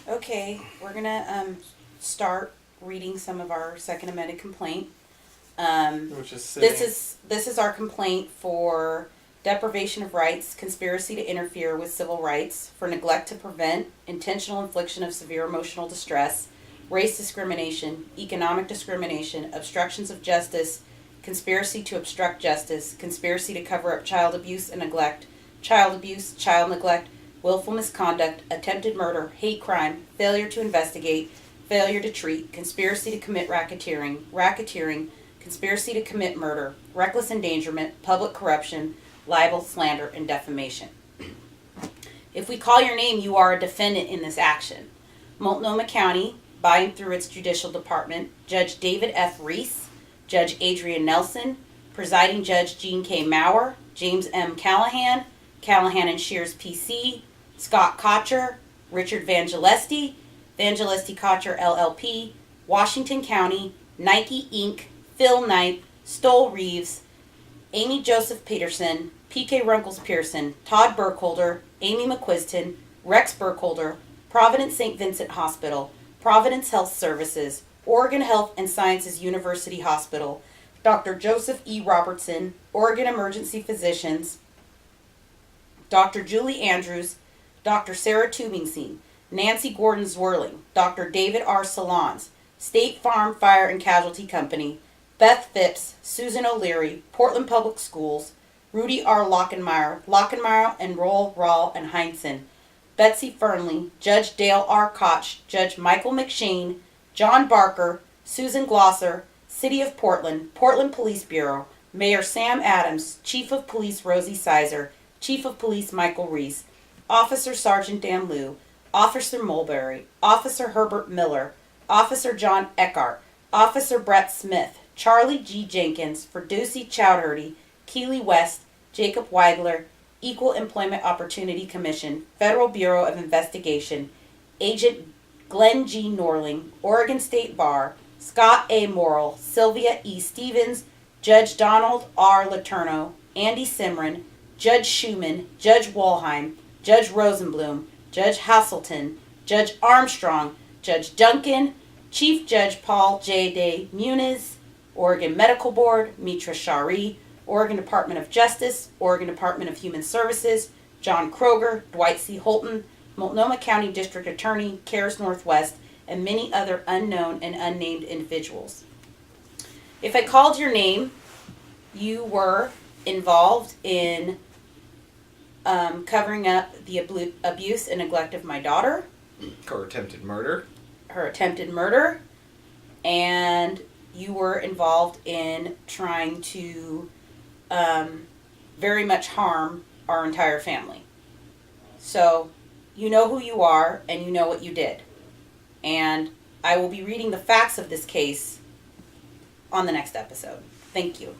Okay, we're gonna start reading some of our second amended complaint. Which is sitting. This is our complaint for deprivation of rights, conspiracy to interfere with civil rights, for neglect to prevent, intentional infliction of severe emotional distress, race discrimination, economic discrimination, obstructions of justice, conspiracy to obstruct justice, conspiracy to cover up child abuse and neglect, child abuse, child neglect, willful misconduct, attempted murder, hate crime, failure to investigate, failure to treat, conspiracy to commit racketeering, conspiracy to commit murder, reckless endangerment, public corruption, libel, slander, and defamation. If we call your name, you are a defendant in this action. Multnomah County, by and through its judicial department, Judge David F. Reese, Judge Adrian Nelson, Presiding Judge Jean K. Maurer, James M. Callahan, Callahan and Shears PC, Scott Kocher, Richard Vangelesti, Vangelesti Kocher LLP, Washington County, Nike Inc., Phil Knight, Stoll Reeves, Amy Joseph Peterson, P.K. Runkles Pearson, Todd Burkholder, Amy McQuiston, Rex Burkholder, Providence St. Vincent Hospital, Providence Health Services, Oregon Health and Sciences University Hospital, Dr. Joseph E. Robertson, Oregon Emergency Physicians, Dr. Julie Andrews, Dr. Sarah Tubingstein, Nancy Gordon Zwirling, Dr. David R. Salons, State Farm Fire and Casualty Company, Beth Phipps, Susan O'Leary, Portland Public Schools, Rudy R. Lockenmeyer and Roll, Rawl, and Heinzen, Betsy Fernley, Judge Dale R. Koch, Judge Michael McShane, John Barker, Susan Glosser, City of Portland, Portland Police Bureau, Mayor Sam Adams, Chief of Police Rosie Sizer, Chief of Police Michael Reese, Officer Sergeant Dan Liu, Officer Mulberry, Officer Herbert Miller, Officer John Eckhart, Officer Brett Smith, Charlie G. Jenkins, Ferdusi Chowdhury, Keely West, Jacob Weigler, Equal Employment Opportunity Commission, Federal Bureau of Investigation, Agent Glenn G. Norling, Oregon State Bar, Scott A. Morrill, Sylvia E. Stevens, Judge Donald R. Letourneau, Andy Simran, Judge Schumann, Judge Walheim, Judge Rosenblum, Judge Hasselton, Judge Armstrong, Judge Duncan, Chief Judge Paul J. De Muniz, Oregon Medical Board, Mitra Shari, Oregon Department of Justice, Oregon Department of Human Services, John Kroger, Dwight C. Holton, Multnomah County District Attorney, CARES Northwest, and many other unknown and unnamed individuals. If I called your name, you were involved in covering up the abuse and neglect of my daughter. Or attempted murder. Her attempted murder. And you were involved in trying to very much harm our entire family. So you know who you are and you know what you did. And I will be reading the facts of this case on the next episode. Thank you.